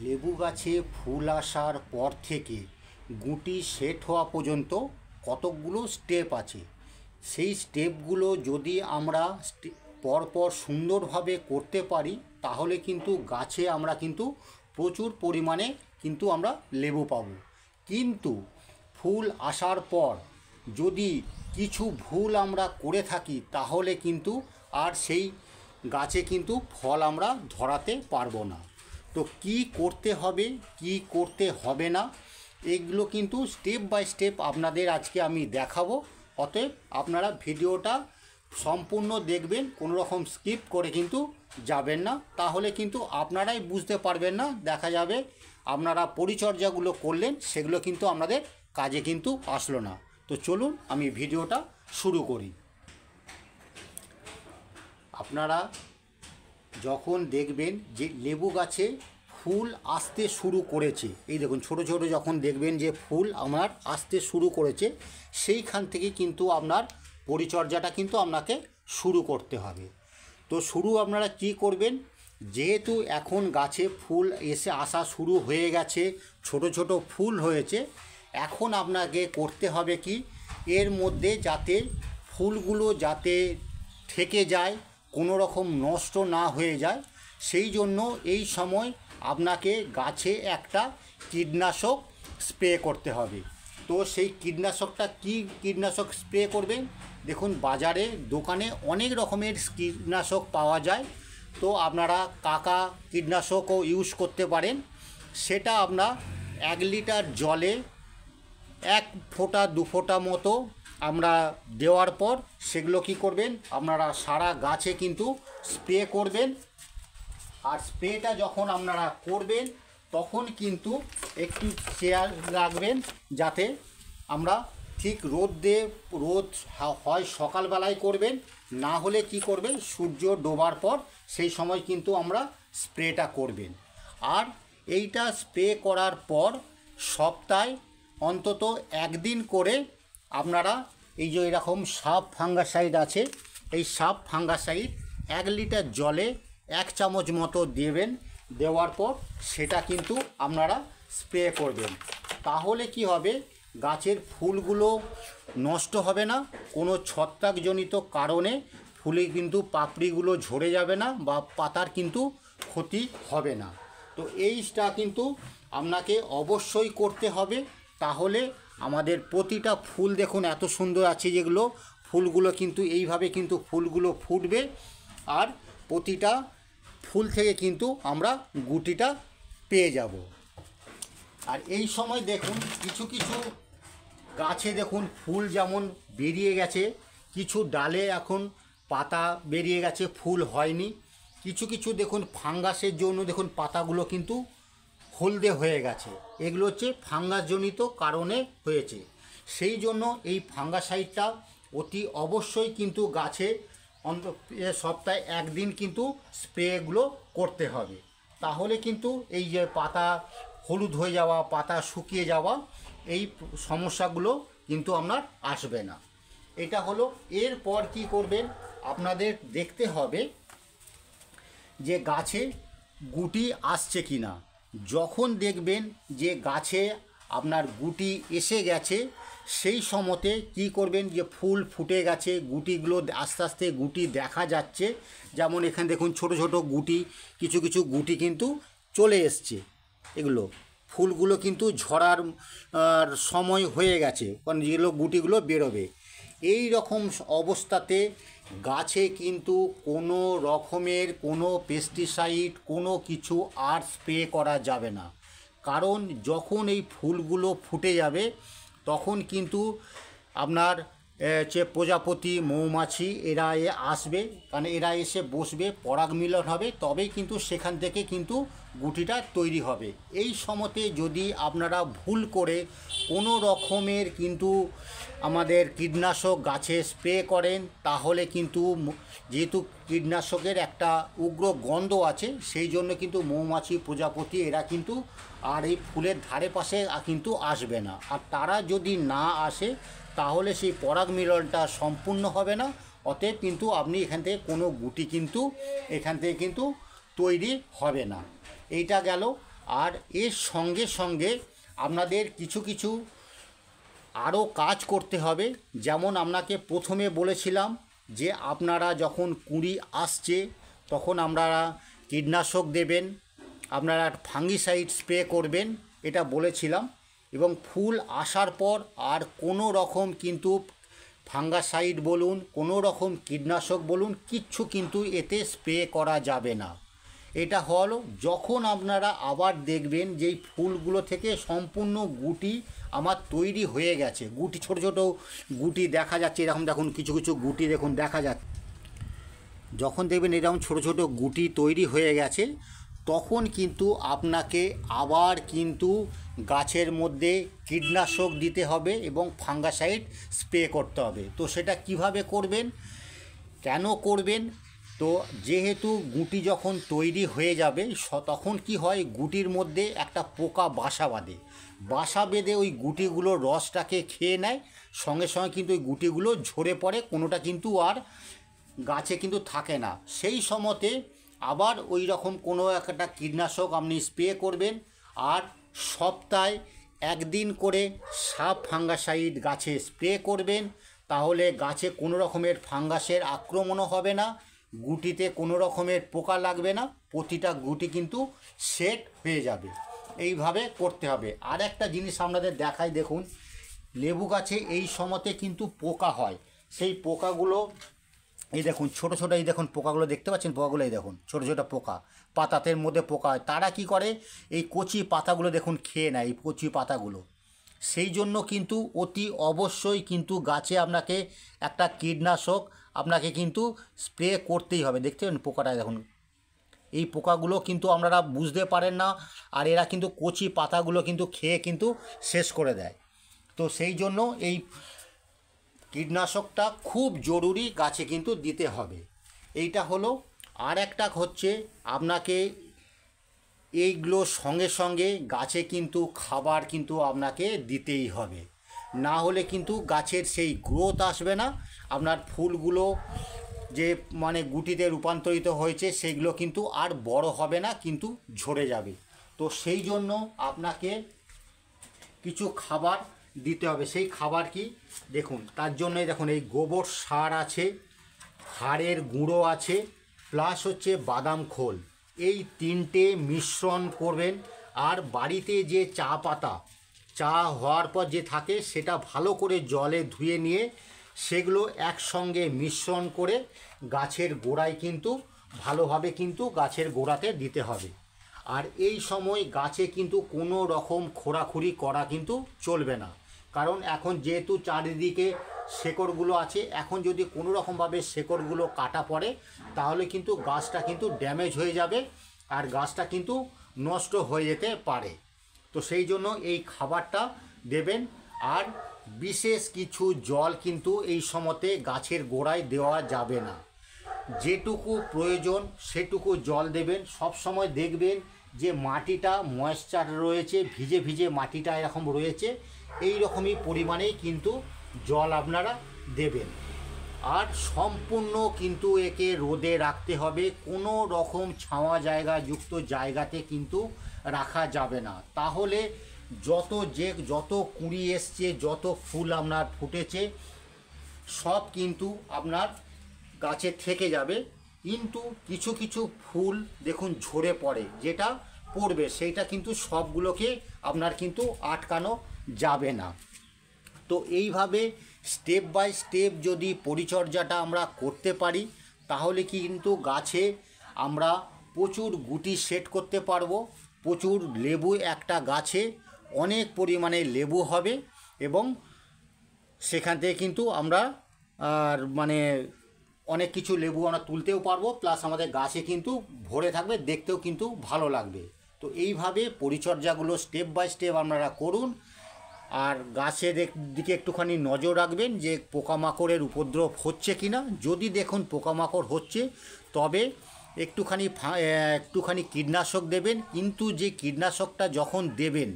লেবু গাছে ফুল আসার পর থেকে গুটি সেট হওয়া পর্যন্ত কতকগুলো স্টেপ আছে। সেই স্টেপগুলো যদি আমরা পরপর সুন্দরভাবে করতে পারি তাহলে কিন্তু গাছে আমরা কিন্তু প্রচুর পরিমাণে কিন্তু আমরা লেবু পাবো। কিন্তু ফুল আসার পর যদি কিছু ভুল আমরা করে থাকি তাহলে কিন্তু আর সেই গাছে কিন্তু ফল আমরা ধরাতে পারবো না। তো কি করতে হবে কি করতে হবে না এগুলো কিন্তু স্টেপ বাই স্টেপ আপনাদের আজকে আমি দেখাবো। অতএব আপনারা ভিডিওটা সম্পূর্ণ দেখবেন, কোনো রকম স্কিপ করে কিন্তু যাবেন না, তাহলে কিন্তু আপনারাই বুঝতে পারবেন না। দেখা যাবে আপনারা পরিচর্যাগুলো করলেন সেগুলো কিন্তু আপনাদের কাজে কিন্তু আসলো না। তো চলুন আমি ভিডিওটা শুরু করি। আপনারা যখন দেখবেন যে লেবু গাছে ফুল আসতে শুরু করেছে, এই দেখুন ছোট ছোট যখন দেখবেন যে ফুল আমার আসতে শুরু করেছে, সেইখান থেকে কিন্তু আপনার পরিচর্যাটা কিন্তু আপনাকে শুরু করতে হবে। তো শুরু আপনারা কি করবেন, যেহেতু এখন গাছে ফুল এসে আসা শুরু হয়ে গেছে, ছোট ছোট ফুল হয়েছে, এখন আপনাকে করতে হবে কি, এর মধ্যে যাতে ফুলগুলো যাতে থেকে যায়, কোনো রকম নষ্ট না হয়ে যায়, সেই জন্য এই সময় আপনাকে গাছে একটা কীটনাশক স্প্রে করতে হবে। তো সেই কীটনাশকটা কি কীটনাশক স্প্রে করবেন, দেখুন বাজারে দোকানে অনেক রকমের কীটনাশক পাওয়া যায়। তো আপনারা কাকা কীটনাশকও ইউজ করতে পারেন। সেটা আপনার 1 লিটার জলে 1 ফোঁটা 2 ফোঁটা মতো আমরা দেওয়ার পর সেগুলো কি করবেন, আপনারা সারা গাছে কিন্তু স্প্রে করবেন। আর স্প্রেটা যখন আপনারা করবেন তখন কিন্তু একটু খেয়াল রাখবেন যাতে আমরা ঠিক রোদ হয় সকালবেলায় করবেন, না হলে কি করবেন সূর্য ডোবার পর সেই সময় কিন্তু আমরা স্প্রেটা করবেন। আর এইটা স্প্রে করার পর সপ্তাহে অন্তত 1 দিন করে আপনারা এই যে এরকম সাপ ফাঙ্গাসাইড আছে, এই সাপ ফাঙ্গাসাইড 1 লিটার জলে 1 চামচ মতো দেবেন। দেওয়ার পর সেটা কিন্তু আপনারা স্প্রে করবেন। তাহলে কি হবে, গাছের ফুলগুলো নষ্ট হবে না, কোনো ছত্রাকজনিত কারণে ফুলে কিন্তু পাপড়িগুলো ঝরে যাবে না বা পাতার কিন্তু ক্ষতি হবে না। তো এইটা কিন্তু আপনাকে অবশ্যই করতে হবে। তাহলে আমাদের প্রতিটা ফুল দেখুন এত সুন্দর আছে, যেগুলো ফুলগুলো কিন্তু এইভাবে কিন্তু ফুলগুলো ফুটবে, আর প্রতিটা ফুল থেকে কিন্তু আমরা গুটিটা পেয়ে যাব। আর এই সময় দেখুন কিছু কিছু গাছে দেখুন ফুল যেমন বেরিয়ে গেছে, কিছু ডালে এখন পাতা বেরিয়ে গেছে, ফুল হয়নি। কিছু কিছু দেখুন ফাঙ্গাসের জন্য দেখুন পাতাগুলো কিন্তু হলদে হয়ে গেছে, এগুলো হচ্ছে ফাঙ্গাসজনিত কারণে হয়েছে। সেই জন্য এই ফাঙ্গাসাইডটা অতি অবশ্যই কিন্তু গাছে সপ্তাহে 1 দিন কিন্তু স্প্রেগুলো করতে হবে। তাহলে কিন্তু এই যে পাতা হলুদ হয়ে যাওয়া, পাতা শুকিয়ে যাওয়া, এই সমস্যাগুলো কিন্তু আপনার আসবে না। এটা হলো। এরপর কি করবেন, আপনাদের দেখতে হবে যে গাছে গুটি আসছে কি না। যখন দেখবেন যে গাছে আপনার গুটি এসে গেছে, সেই সময়তে কি করবেন, যে ফুল ফুটে গেছে, গুটিগুলো আস্তে আস্তে গুটি দেখা যাচ্ছে, যেমন এখানে দেখুন ছোট ছোট গুটি, কিছু কিছু গুটি কিন্তু চলে এসছে, এগুলো ফুলগুলো কিন্তু ঝরার সময় হয়ে গেছে, কারণ যেগুলো গুটিগুলো বেরোবে। এই রকম অবস্থাতে গাছে কিন্তু কোনো রকমের কোনো পেস্টিসাইড কোনো কিছু আর স্প্রে করা যাবে না। কারণ যখন এই ফুলগুলো ফুটে যাবে তখন কিন্তু আপনার যে প্রজাপতি মৌমাছি এরা আসবে, কারণ এরা এসে বসবে, পরাগ মিলন হবে, তবেই কিন্তু সেখান থেকে কিন্তু গুটিটা তৈরি হবে। এই সময়তে যদি আপনারা ভুল করে কোনো রকমের কিন্তু আমাদের কীটনাশক গাছে স্প্রে করেন, তাহলে কিন্তু যেহেতু কীটনাশকের একটা উগ্র গন্ধ আছে, সেই জন্য কিন্তু মৌমাছি প্রজাপতি এরা কিন্তু আর এই ফুলের ধারে পাশে কিন্তু আসবে না। আর তারা যদি না আসে তাহলে সেই পরাগ মিলনটা সম্পূর্ণ হবে না। অতএব কিন্তু আপনি এখান থেকে কোনো গুটি কিন্তু এখান থেকে কিন্তু তৈরি হবে না। এইটা গেল। আর এর সঙ্গে সঙ্গে আপনাদের কিছু কিছু আরও কাজ করতে হবে। যেমন আপনাকে প্রথমে বলেছিলাম যে আপনারা যখন কুঁড়ি আসছে তখন আপনারা কীটনাশক দেবেন, আপনারা ফাঙ্গিসাইড স্প্রে করবেন, এটা বলেছিলাম। এবং ফুল আসার পর আর কোনো রকম কিন্তু ফাঙ্গাসাইড বলুন, কোনো রকম কীটনাশক বলুন, কিচ্ছু কিন্তু এতে স্প্রে করা যাবে না। এটা হলো যখন আপনারা আবার দেখবেন যে এই ফুলগুলো থেকে সম্পূর্ণ গুটি আমার তৈরি হয়ে গেছে, গুটি ছোট ছোট গুটি দেখা যাচ্ছে, এরকম দেখুন কিছু কিছু গুটি দেখুন দেখা যাচ্ছে। যখন দেখবেন এরকম ছোট ছোট গুটি তৈরি হয়ে গেছে তখন কিন্তু আপনাকে আবার কিন্তু গাছের মধ্যে কীটনাশক দিতে হবে এবং ফাঙ্গাসাইড স্প্রে করতে হবে। তো সেটা কিভাবে করবেন, কেন করবেন? তো যেহেতু গুটি যখন তৈরি হয়ে যাবে তখন কি হয়, গুটির মধ্যে একটা পোকা বাসা বেঁধে ওই গুটিগুলোর রসটাকে খেয়ে নেয়, সঙ্গে সঙ্গে কিন্তু ওই গুটিগুলো ঝরে পড়ে, কোনোটা কিন্তু আর গাছে কিন্তু থাকে না। সেই সময়তে আবার ওই রকম কোনো একটা কীটনাশক আপনি স্প্রে করবেন, আর সপ্তাহে একদিন করে সাব ফাঙ্গাসাইড গাছে স্প্রে করবেন। তাহলে গাছে কোনো রকমের ফাঙ্গাসের আক্রমণও হবে না, গুটিতে কোনো রকমের পোকা লাগবে না, প্রতিটা গুটি কিন্তু সেট হয়ে যাবে। এইভাবে করতে হবে। আর একটা জিনিস আপনাদের দেখাই, দেখুন লেবু গাছে এই সময়তে কিন্তু পোকা হয়, সেই পোকাগুলো এই দেখুন ছোট ছোট, এই দেখুন পোকাগুলো দেখতে পাচ্ছেন, পোকাগুলো এই দেখুন ছোট ছোট পোকা, পাতাতের মধ্যে পোকা হয়। তারা কি করে, এই কচি পাতাগুলো দেখুন খেয়ে নেয়, এই কচি পাতাগুলো। সেই জন্য কিন্তু অতি অবশ্যই কিন্তু গাছে আপনাকে একটা কীটনাশক আপনাকে কিন্তু স্প্রে করতেই হবে। দেখতে পাবেন পোকাটা দেখুন, এই পোকাগুলো কিন্তু আপনারা বুঝতে পারেন না, আর এরা কিন্তু কচি পাতাগুলো কিন্তু খেয়ে কিন্তু শেষ করে দেয়। তো সেই জন্য এই কীটনাশকটা খুব জরুরি গাছে কিন্তু দিতে হবে। এইটা হলো। আর একটা হচ্ছে আপনাকে এইগুলো সঙ্গে সঙ্গে গাছে কিন্তু খাবার কিন্তু আপনাকে দিতেই হবে, না হলে কিন্তু গাছের সেই গ্রোথ আসবে না, আপনার ফুলগুলো যে মানে গুটিতে রূপান্তরিত হয়েছে সেগুলো কিন্তু আর বড় হবে না, কিন্তু ঝরে যাবে। তো সেই জন্য আপনাকে কিছু খাবার দিতে হবে। সেই খাবার কি দেখুন, তার জন্যই দেখুন এই গোবর সার আছে, হাড়ের গুঁড়ো আছে, প্লাস হচ্ছে বাদাম খোল, এই তিনটে মিশ্রণ করবেন। আর বাড়িতে যে চা পাতা, চা হওয়ার পর যে থাকে সেটা ভালো করে জলে ধুয়ে নিয়ে সেগুলো একসঙ্গে মিশ্রণ করে গাছের গোড়ায় কিন্তু ভালোভাবে কিন্তু গাছের গোড়াতে দিতে হবে। আর এই সময় গাছে কিন্তু কোনো রকম খোঁড়াখুড়ি করা কিন্তু চলবে না, কারণ এখন যেহেতু চারিদিকে শেকড়গুলো আছে, এখন যদি কোনো রকমভাবে শেকড়গুলো কাটা পড়ে তাহলে কিন্তু গাছটা কিন্তু ড্যামেজ হয়ে যাবে, আর গাছটা কিন্তু নষ্ট হয়ে যেতে পারে। তো সেই জন্য এই খাবারটা দেবেন। আর বিশেষ কিছু জল কিন্তু এই সময়তে গাছের গোড়ায় দেওয়া যাবে না, যেটুকু প্রয়োজন সেটুকু জল দেবেন। সব সময় দেখবেন যে মাটিটা ময়েশ্চার রয়েছে, ভিজে ভিজে মাটিটা এরকম রয়েছে, এই রকমই পরিমাণেই কিন্তু জল আপনারা দেবেন। আর সম্পূর্ণ কিন্তু একে রোদে রাখতে হবে, কোনো রকম ছাওয়া যুক্ত জায়গাতে কিন্তু রাখা যাবে না, তাহলে যত কুঁড়ি এসছে, যত ফুল আপনার ফুটেছে সব কিন্তু আপনার গাছে থেকে যাবে। কিন্তু কিছু কিছু ফুল দেখুন ঝরে পড়ে, যেটা পড়বে সেইটা কিন্তু সবগুলোকে আপনার কিন্তু আটকানো যাবে না। তো এইভাবে স্টেপ বাই স্টেপ যদি পরিচর্যাটা আমরা করতে পারি তাহলে কিন্তু গাছে আমরা প্রচুর গুটি সেট করতে পারবো, প্রচুর লেবু একটা গাছে অনেক পরিমাণে লেবু হবে, এবং সেখান থেকে কিন্তু আমরা আর মানে অনেক কিছু লেবু আমরা তুলতেও পারবো, প্লাস আমাদের গাছে কিন্তু ভরে থাকবে, দেখতেও কিন্তু ভালো লাগবে। তো এইভাবে পরিচর্যাগুলো স্টেপ বাই স্টেপ আপনারা করুন। আর গাছের দিকে একটুখানি নজর রাখবেন যে পোকামাকড়ের উপদ্রব হচ্ছে কি না। যদি দেখুন পোকামাকড় হচ্ছে তবে একটুখানি কীটনাশক দেবেন। কিন্তু যে কীটনাশকটা যখন দেবেন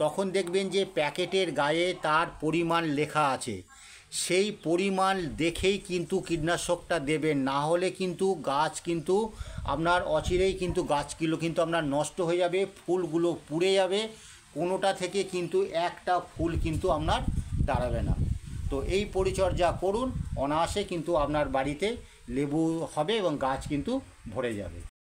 তখন দেখবেন যে প্যাকেটের গায়ে তার পরিমাণ লেখা আছে, সেই পরিমাণ দেখেই কিন্তু কীটনাশকটা দেবেন, না হলে কিন্তু গাছ কিন্তু আপনার অচিরেই কিন্তু গাছগুলো কিন্তু আপনার নষ্ট হয়ে যাবে, ফুলগুলো পুড়ে যাবে, কোনোটা থেকে কিন্তু একটা ফুল কিন্তু আপনার দাঁড়াবে না। তো এই পরিচর্যা করুন, অনায়াসে কিন্তু আপনার বাড়িতে লেবু হবে এবং গাছ কিন্তু ভরে যাবে।